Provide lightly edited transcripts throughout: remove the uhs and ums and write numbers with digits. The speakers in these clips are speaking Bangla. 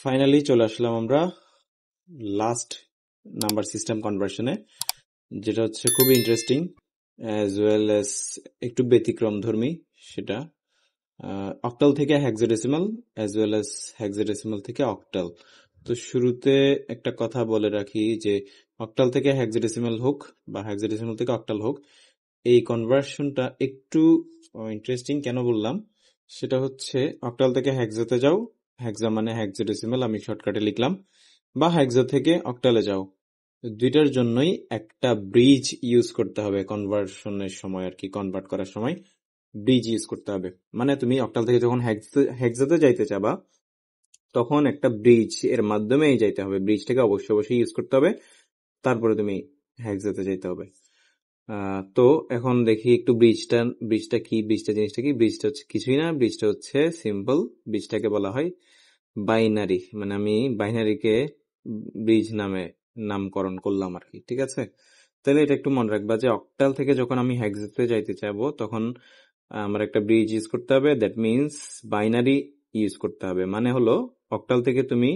ফাইনালি চলে আসলাম আমরা লাস্ট নাম্বার সিস্টেম কনভার্সনে, যেটা হচ্ছে খুবই ইন্টারেস্টিং অ্যাজ ওয়েল অ্যাজ একটু ব্যতিক্রমধর্মী। সেটা অক্টাল থেকে hexadecimal as well as hexadecimal থেকে অক্টাল। তো শুরুতে একটা কথা বলে রাখি যে অক্টাল থেকে হেক্সাডেসিমাল হোক বা হেক্সাডেসিমাল থেকে অক্টাল হোক, এই কনভার্সনটা একটু ইন্টারেস্টিং। কেন বললাম সেটা হচ্ছে, অক্টাল থেকে হেক্সাতে যাও, হেক্সা মানে হেক্সাডেসিমাল আমি শর্টকাটে লিখলাম, বা হেক্সা থেকে অক্টালে যাও, দুইটার জন্যই একটা ব্রিজ ইউজ করতে হবে কনভার্সনের সময়, আর কি কনভার্ট করার সময় ব্রিজ ইউজ করতে হবে। মানে তুমি অক্টাল থেকে যখন হেক্সাতে যাইতে চাবা তখন একটা ব্রিজ এর মাধ্যমেই যাইতে হবে, ব্রিজটাকে অবশ্যই অবশ্যই ইউজ করতে হবে, তারপরে তুমি হেক্সাতে যাইতে হবে। তো এখন দেখি একটু ব্রিজটা কি, জিনিসটা কি? ব্রিজটা হচ্ছে কিছুই না, ব্রিজটা হচ্ছে সিম্পল। ব্রিজটাকে বলা হয় বাইনারি, মানে আমি বাইনারিকে ব্রিজ নামে নামকরণ করলাম আর কি, ঠিক আছে? তাহলে এটা একটু মনে রাখবা যে অক্টাল থেকে যখন আমি হেক্সাতে যাইতে চাবো তখন আমার একটা ব্রিজ ইউজ করতে হবে, দ্যাট মিনস বাইনারি ইউজ করতে হবে। মানে হলো অক্টাল থেকে তুমি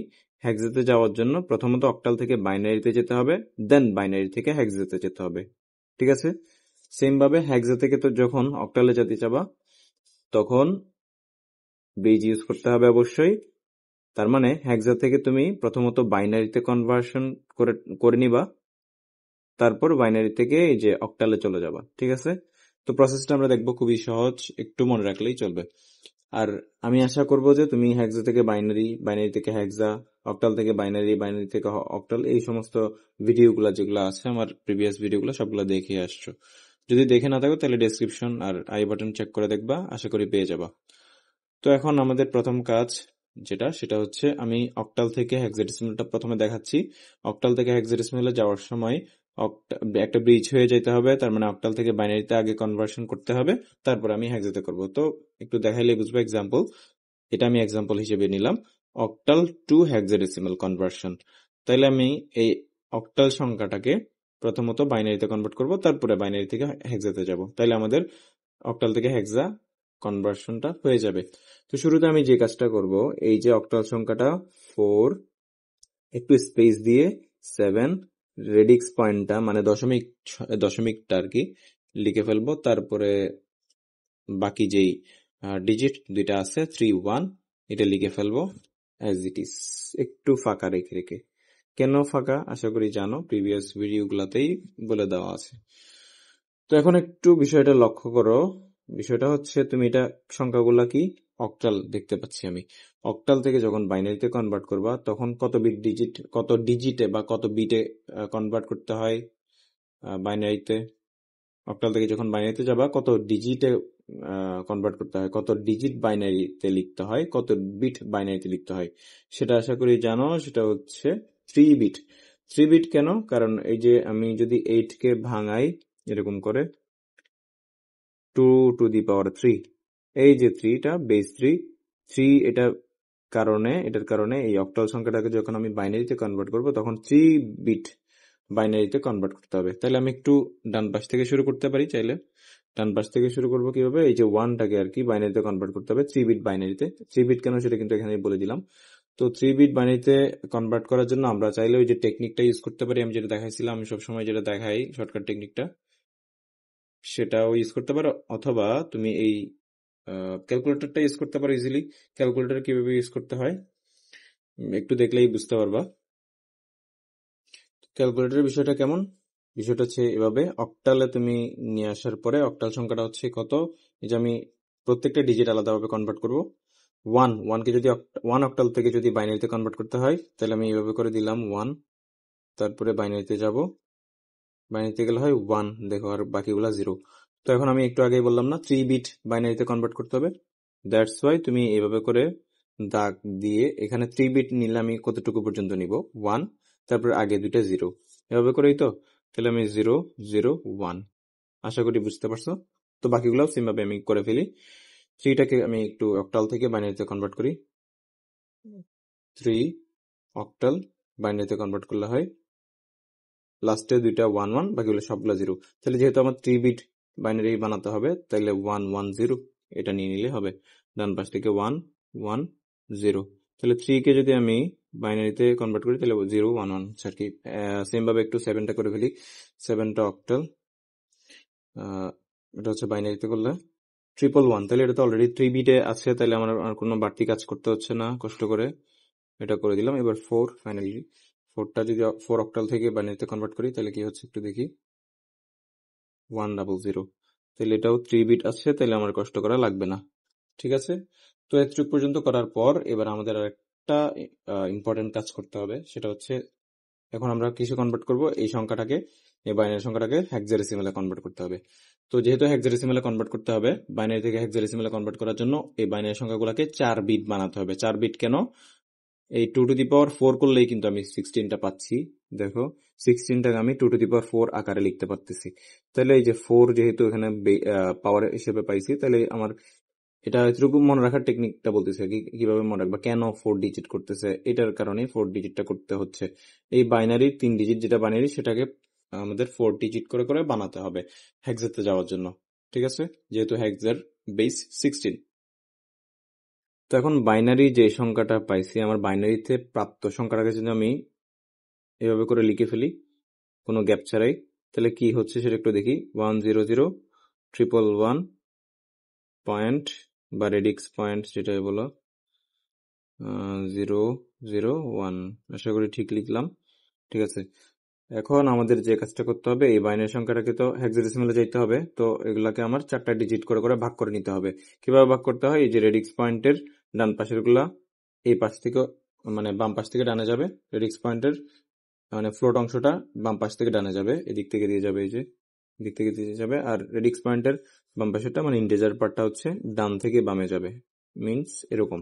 হেক্সাতে যাওয়ার জন্য প্রথমত অক্টাল থেকে বাইনারিতে যেতে হবে, দেন বাইনারি থেকে হেক্সাতে যেতে হবে, ঠিক আছে? সেম ভাবে হেক্সা থেকে তো যখন অক্টালে যেতে চাবা তখন ব্রিজ ইউজ করতে হবে অবশ্যই। তার মানে হেক্সা থেকে তুমি প্রথমত বাইনারিতে কনভার্সন করে নিবা, তারপর বাইনারি থেকে এই যে অক্টালে চলে যাবা, ঠিক আছে? তো প্রসেসটা আমরা দেখবো, খুবই সহজ, একটু মনে রাখলেই চলবে। আর আমি আশা করব যে তুমি হেক্সা থেকে বাইনারি, বাইনারি থেকে হেক্সা, অক্টাল থেকে বাইনারি, বাইনারি থেকে অক্টাল, এই সমস্ত ভিডিওগুলো যেগুলো আছে আমার প্রিভিয়াস ভিডিওগুলো সবগুলো দেখে আসছো। যদি দেখে না থাকো তাহলে ডেসক্রিপশন আর আই বাটন চেক করে দেখবা, আশা করি পেয়ে যাবা। তো এখন আমাদের প্রথম কাজ সেটা হচ্ছে, আমি অক্টাল থেকে হেক্সাডেসিমালটা প্রথমে দেখাচ্ছি। অক্টাল থেকে হেক্সাডেসিমালে যাওয়ার সময় একটা ব্রিজ হয়ে যেতে হবে, তার মানে অক্টাল থেকে বাইনারিতে আগে কনভার্সন করতে হবে, তারপর আমি হেক্সাতে করব। তো একটু দেখাইলে বুঝবো। এক্সাম্পল, এটা আমি এক্সাম্পল হিসেবে নিলাম, অক্টাল টু হেক্সাডেসিমাল কনভার্সন। তাইলে আমি এই অক্টাল সংখ্যাটাকে প্রথমত বাইনারিতে কনভার্ট করব, তারপরে বাইনারি থেকে হেক্সাতে যাব। তাইলে আমাদের অক্টাল থেকে হেক্সা কনভার্সনটা হয়ে যাবে। তো শুরুতে আমি যে কাজটা করব, এই যে অক্টাল সংখ্যাটা 4, একটু স্পেস দিয়ে 7, রেডিক্স পয়েন্টটা মানে দশমিকটা আর কি লিখে ফেলবো। তারপরে বাকি যেই ডিজিট দুইটা আছে 3, 1, এটা লিখে ফেলবো অ্যাজ ইট ইজ, একটু ফাঁকা রেখে রেখে। কেন ফাঁকা আশা করি জানো, প্রিভিয়াস ভিডিওগুলোতেই বলে দেওয়া আছে। তো এখন একটু বিষয়টা লক্ষ্য করো। বিষয়টা হচ্ছে, তুমি এটা সংখ্যাগুলা কি অক্টাল দেখতে পাচ্ছি আমি। অক্টাল থেকে যখন বাইনারিতে কনভার্ট করবা তখন কত ডিজিটে বা কত বিটে কনভার্ট করতে হয় বাইনারিতে। অক্টাল থেকে যখন বাইনারিতে যাবা কত ডিজিটে কনভার্ট করতে হয়, কত ডিজিট বাইনারিতে লিখতে হয়, কত বিট বাইনারিতে লিখতে হয়, সেটা আশা করি জানো। সেটা হচ্ছে 3 বিট। 3 বিট কেন? কারণ এই যে আমি যদি 8 কে ভাঙাই এরকম করে 2 টু দি পাওয়ার 3, এই যে 3টা বেস 3, এটার কারণে এই অক্টাল সংখ্যাটাকে যখন আমি বাইনারিতে কনভার্ট করব তখন 3 বিট বাইনারিতে কনভার্ট করতে হবে। তাহলে আমি একটু ডান পাশ থেকে শুরু করতে পারি। চাইলে ডান পাশ থেকে শুরু করবো কিভাবে, এই যে 1টাকে আর কি বাইনারিতে কনভার্ট করতে হবে 3 বিট বাইনারিতে। 3 বিট কেন সেটা কিন্তু এখানে বলে দিলাম। তো 3 বিট বাইনারিতে কনভার্ট করার জন্য আমরা চাইলে ওই যে টেকনিকটা ইউজ করতে পারি, আমি যেটা দেখাইছিলাম, আমি সবসময় যেটা দেখাই শর্টকাট টেকনিকটা, সেটাও ইউজ করতে পারো, অথবা তুমি এই ক্যালকুলেটরটা ইউজ করতে পারো ইজিলি। ক্যালকুলেটর কিভাবে ইউজ করতে হয় একটু দেখলেই বুঝতে পারবা। ক্যালকুলেটরের বিষয়টা কেমন, বিষয়টা হচ্ছে এভাবে, অক্টালে তুমি নিয়ে আসার পরে অক্টাল সংখ্যাটা হচ্ছে কত, এই যে আমি প্রত্যেকটা ডিজিট আলাদাভাবে কনভার্ট করব। 1কে যদি 1 অক্টাল থেকে যদি বাইনারিতে কনভার্ট করতে হয় তাহলে আমি এইভাবে করে দিলাম 1, তারপরে বাইনারিতে যাব, বাইনারিতে গেলে হয় 1, দেখো আর বাকিগুলা 0। তো এখন আমি একটু আগেই বললাম না 3 বিট বাইনারিতে কনভার্ট করতে হবে, দ্যাটস ওয়াই তুমি এইভাবে করে দাগ দিয়ে এখানে 3 বিট নিলে আমি কতটুকু পর্যন্ত নিব, 1, তারপরে আগে দুইটা 0, এভাবে করেই তো। তাহলে আমি 0, 0, 1, আশা করি বুঝতে পারছো। তো বাকিগুলো সেম ভাবে আমি করে ফেলি। 3টাকে আমি একটু অক্টাল থেকে বাইনারিতে কনভার্ট করি, 3 অক্টাল বাইনারিতে কনভার্ট করলে হয় লাস্টে দুইটা 1, 1, বাকিগুলো সবগুলো 0। তাহলে যেহেতু আমার 3 বিট বাইনারি বানাতে হবে তাহলে 1, 1, 0 এটা নিয়ে নিলে হবে। ডান পাশ থেকে 1, 1, 0। তাহলে 3 কে যদি আমি বাইনারিতে কনভার্ট করি তাহলে 011 হচ্ছে আর কি। সেম ভাবে একটু 7টা করে ফেলি, 7টা অক্টাল। এটা হচ্ছে বাইনারিতে করলে 111, তাহলে এটা তো অলরেডি 3 বিটে আছে, তাহলে আমার আর কোনো বাড়তি কাজ করতে হচ্ছে না, কষ্ট করে এটা করে দিলাম। এবার 4, ফাইনালি 4টা যদি 4 অক্টাল থেকে বাইনারিতে কনভার্ট করি তাহলে কি হচ্ছে একটু দেখি, 100, তাহলে এটাও 3 বিট আছে, তাহলে আমার কষ্ট করা লাগবে না। ঠিক আছে, তো এতটুকু পর্যন্ত করার পর এবার আমাদের আর একটা ইম্পর্টেন্ট কাজ করতে হবে, সেটা হচ্ছে এখন আমরা কিসে কনভার্ট করব, এই সংখ্যাটাকে, এই বাইনারি সংখ্যাটাকে হেক্সাডেসিমালে কনভার্ট করতে হবে। তো যেহেতু হেক্সাডেসিমালে কনভার্ট করতে হবে, বাইনারি থেকে হেক্সাডেসিমালে কনভার্ট করার জন্য এই বাইনারি সংখ্যাগুলোকে 4 বিট বানাতে হবে। 4 বিট কেন? এই 2^4 করলেই কিন্তু আমি 16টা পাচ্ছি। দেখো, 16টাকে আমি 2^4 আকারে লিখতে পারতেছি। তাহলে এই যে 4 যেহেতু এখানে পাওয়ার হিসেবে পাইছি, তাহলে আমার এটা এতটুকু মনে রাখার টেকনিকটা বলতেছে, কিভাবে মনে রাখবা, কেন 4 ডিজিট করতেছে, এটার কারণে 4 ডিজিটটা করতে হচ্ছে। এই বাইনারির 3 ডিজিট যেটা বাইনারি, সেটাকে আমাদের 4 ডিজিট করে করে বানাতে হবে হেক্সাতে যাওয়ার জন্য। ঠিক আছে, যেহেতু হেক্সার বেস 16। তো এখন বাইনারি যে সংখ্যাটা পাইছি, আমার বাইনারিতে প্রাপ্ত সংখ্যাটাকে যদি আমি এভাবে করে লিখে ফেলি কোনো গ্যাপ ছাড়াই, তাহলে কি হচ্ছে সেটা একটু দেখি। 100,111 পয়েন্ট বা রেডিক্স পয়েন্ট যেটা বলো, 001, আশা করি ঠিক লিখলাম। ঠিক আছে, এখন আমাদের যে কাজটা করতে হবে, এই বাইনারি সংখ্যাটাকে তো হেক্সাডেসিমালে যাইতে হবে, তো এগুলাকে আমার 4টা ডিজিট করে করে ভাগ করে নিতে হবে। কিভাবে ভাগ করতে হয়, এই যে রেডিক্স পয়েন্টের ডান পাশের গুলা এই পাশ থেকে, মানে বাম পাশ থেকে ডানে যাবে, রেডিক্স পয়েন্টের মানে ফ্লোট অংশটা বাম পাশ থেকে ডানে যাবে, এদিক থেকে দিয়ে যাবে, এই যে দিক থেকে দিয়ে যাবে। আর রেডিক্স পয়েন্টের বাম পাশেরটা মানে ইন্টিজার পার্টটা হচ্ছে ডান থেকে বামে যাবে, মিন্স এরকম।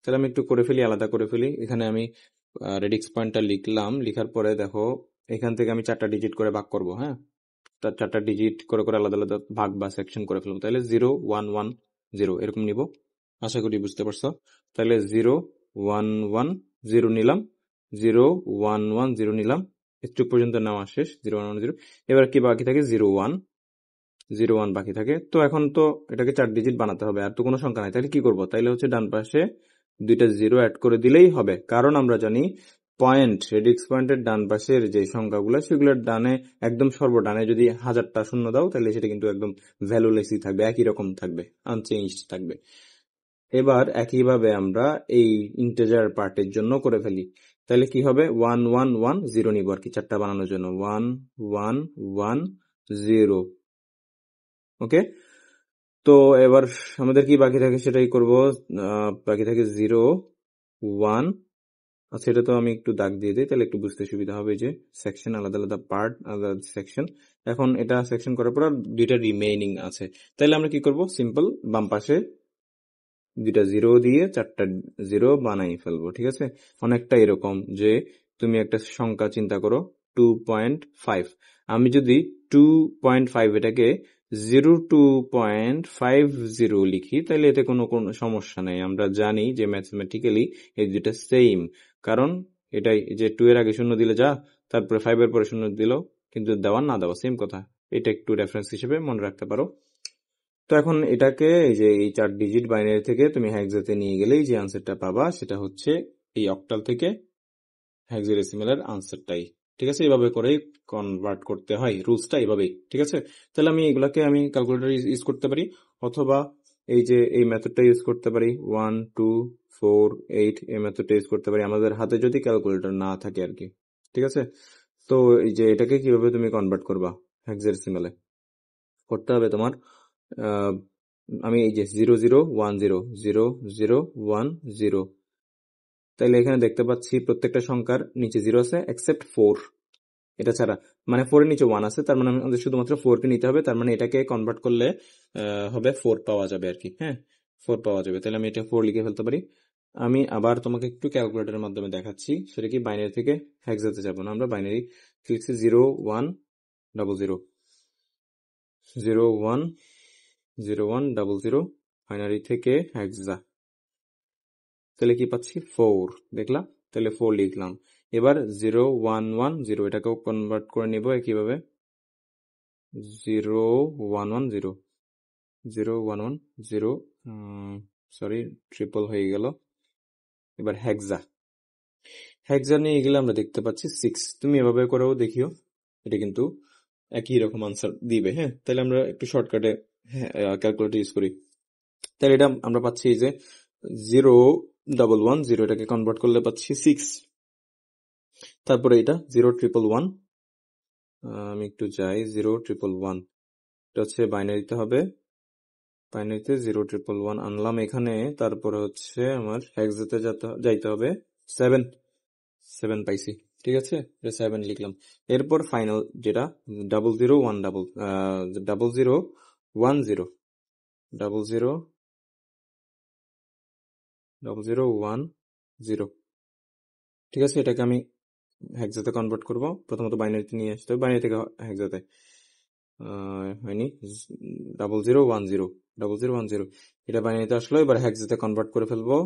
তাহলে আমি একটু করে ফেলি, আলাদা করে ফেলি। এখানে আমি রেডিক্স পয়েন্টটা লিখলাম, লিখার পরে দেখো এখান থেকে আমি 4টা ডিজিট করে ভাগ করব। হ্যাঁ, তার 4টা ডিজিট করে করে আলাদা আলাদা ভাগ বা সেকশন করে ফেলবো। তাহলে 0,1,1,0 এরকম নিব, আশা করি বুঝতে পারছো। তাহলে 0,1,1,0 নিলাম, 0,1,1,0 নিলাম, একটু পর্যন্ত নেওয়া শেষ। 0,1,1,0, এবার কি বাকি থাকে, 0,1,0,1 বাকি থাকে। তো এখন তো এটাকে 4 ডিজিট বানাতে হবে, আর তো কোনো সংখ্যা নাই, তাহলে কি করবো, তাইলে হচ্ছে ডান পাশে 2টা 0 অ্যাড করে দিলেই হবে। কারণ আমরা জানি পয়েন্ট, রেডিক্স পয়েন্টের ডান পাশের যে সংখ্যাগুলো, সেগুলোর ডানে একদম সর্বডানে যদি 1000টা শূন্য দাও, তাহলে সেটা কিন্তু একদম ভ্যালুলেসই থাকবে, একই রকম থাকবে, আনচেঞ্জড থাকবে। এবার একইভাবে আমরা এই ইন্টিজার পার্টের জন্য করে ফেলি। তাহলে কি হবে, 1,1,1,0 নিব আর কি 4টা বানানোর জন্য, 1,1,1,0। ওকে, তো এবার আমাদের কি বাকি থাকে সেটাই করব। বাকি থাকে 0,1, আচ্ছা এটা তো আমি একটু দাগ দিয়ে দিই, তাহলে একটু বুঝতে সুবিধা হবে। যে সেকশন, আলাদা আলাদা পার্ট, আলাদা সেকশন। এখন এটা সেকশন করার পর 2টা রিমেইনিং আছে, তাহলে আমরা কি করব, সিম্পল বাম পাশে 2টা 0 দিয়ে 4টা 0 বানাই ফেলবো। ঠিক আছে, অনেকটা এরকম যে তুমি একটা সংখ্যা চিন্তা করো 2.5, আমি যদি 2.5 এটাকে 0,2.50 লিখি, তাহলে এতে কোনো কোনো সমস্যা নেই। আমরা জানি যে ম্যাথমেটিক্যালি এই দুটা সেম, কারণ এটাই যে 2 এর আগে শূন্য দিলে যা, তারপরে 5 এর পরে শূন্য দিলেও কিন্তু দেওয়া না দেওয়া সেম কথা। এটা একটু রেফারেন্স হিসেবে মনে রাখতে পারো। তো এখন এটাকে এই যে এই 4 ডিজিট বাইনারি থেকে তুমি হেক্সাতে নিয়ে গেলেই যে আনসারটা পাবা, সেটা হচ্ছে এই অক্টাল থেকে হেক্সাডেসিমালের আনসারটাই। ঠিক আছে, এইভাবে করেই কনভার্ট করতে হয়, রুলসটা এইভাবেই। ঠিক আছে, তাহলে আমি এগুলাকে আমি ক্যালকুলেটর ইউজ করতে পারি, অথবা এই যে এই মেথডটা ইউজ করতে পারি, 1, 2, 4, 8 এই মেথডটা ইউজ করতে পারি, আমাদের হাতে যদি ক্যালকুলেটর না থাকে আর কি। ঠিক আছে, তো এই যে এটাকে কিভাবে তুমি কনভার্ট করবা হেক্সাডেসিমালে, করতে হবে তোমার আমি এই যে 0,0,1,0,0,0,1,0, তাইলে এখানে দেখতে পাচ্ছি প্রত্যেকটা সংখ্যার নিচে 0 আছে এক্সেপ্ট 4, এটা ছাড়া, মানে 4 এর নিচে 1 আছে, তার মানে আমাদের শুধুমাত্র 4 কে নিতে হবে। তার মানে এটাকে কনভার্ট করলে হবে 4 পাওয়া যাবে আর কি। হ্যাঁ, 4 পাওয়া যাবে, তাহলে আমি এটা 4 লিখে ফেলতে পারি। আমি আবার তোমাকে একটু ক্যালকুলেটরের মাধ্যমে দেখাচ্ছি, সেটা কি বাইনারি থেকে হেক্সাতে যাব না, আমরা বাইনারি লিখছি 0,1,0,0, 0,1,0,1,0, বাইনারি থেকে হেক্সা, তাহলে কি পাচ্ছি 4, দেখলাম, তাহলে 4 লিখলাম। এবার 0,1,1,0 এটাকেও কনভার্ট করে নিব একইভাবে, 0,1,1,0, 0,1,1,0, সরি ট্রিপল হয়ে গেল, এবার হেক্সা নিয়ে গেলে আমরা দেখতে পাচ্ছি 6। তুমি এভাবে করেও দেখিও, এটা কিন্তু একই রকম আনসার দিবে। হ্যাঁ, তাহলে আমরা একটু শর্টকাটে ক্যালকুলেটর ইউজ করি। তাহলে এটা আমরা পাচ্ছি যে 01110, এটাকে কনভার্ট করলে পাচ্ছি 6। তারপরে এটা 0111, আমি একটু যাই, 0111 এটা হচ্ছে বাইনারিতে হবে, বাইনারিতে 0111 আনলাম এখানে। তারপরে হচ্ছে আমার হেক্সাতে যাইতে হবে 7 পাইছি, ঠিক আছে, এটা 7 লিখলাম। এরপর ফাইনাল যেটা 0010 0010 0010, ঠিক আছে, এটাকে আমি হেক্সাতে কনভার্ট করব। প্রথমত বাইনারিতে নিয়ে আসতে হবে, বাইনারি থেকে হেক্সাতে হয়নি। 0010 এটা বাইনারিতে আসলো, এবার হেক্সাতে কনভার্ট করে ফেলবো।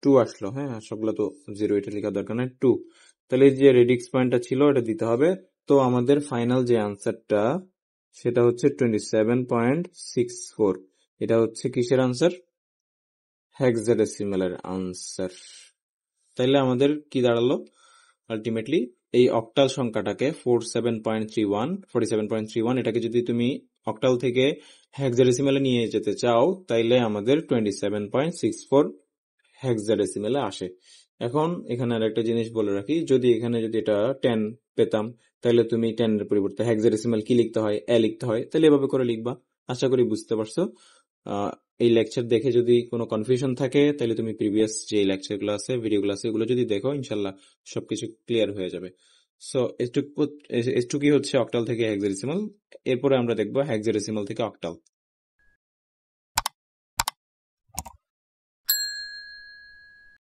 2 আসলো, হ্যাঁ, সবগুলো তো 0, এটা লেখার দরকার নাই, 2। তাহলে এই যে রেডিক্স পয়েন্টটা ছিল এটা দিতে হবে। তো আমাদের ফাইনাল যে আনসারটা সেটা হচ্ছে 27.64। এটা হচ্ছে কিসের আনসার? হেক্সাডেসিমালের আনসার। তাইলে আমাদের কি দাঁড়ালো আলটিমেটলি? এই অক্টাল সংখ্যাটাকে 47.31 এটাকে যদি তুমি অক্টাল থেকে হেক্সাডেসিমালে নিয়ে যেতে চাও, তাইলে আমাদের 27.64 হেক্সাডেসিমালে আসে। এখন এখানে আরেকটা জিনিস বলে রাখি, যদি এখানে যদি এটা 10 পেতাম, তাহলে তুমি 10 এর পরিবর্তে হেক্সাডেসিমাল কি লিখতে হয়? এ লিখতে হয়, তাহলে এভাবে করে লিখবা। আশা করি বুঝতে পারছো। এই লেকচার দেখে যদি কোনো কনফিউশন থাকে, তাহলে তুমি প্রিভিয়াস যে লেকচারগুলো আছে, ভিডিওগুলো আছে, এগুলো যদি দেখো, ইনশাল্লাহ সবকিছু ক্লিয়ার হয়ে যাবে। সো এটুকুই হচ্ছে অক্টাল থেকে হেক্সাডেসিমাল। এরপরে আমরা দেখবো হেক্সাডেসিমাল থেকে অক্টাল।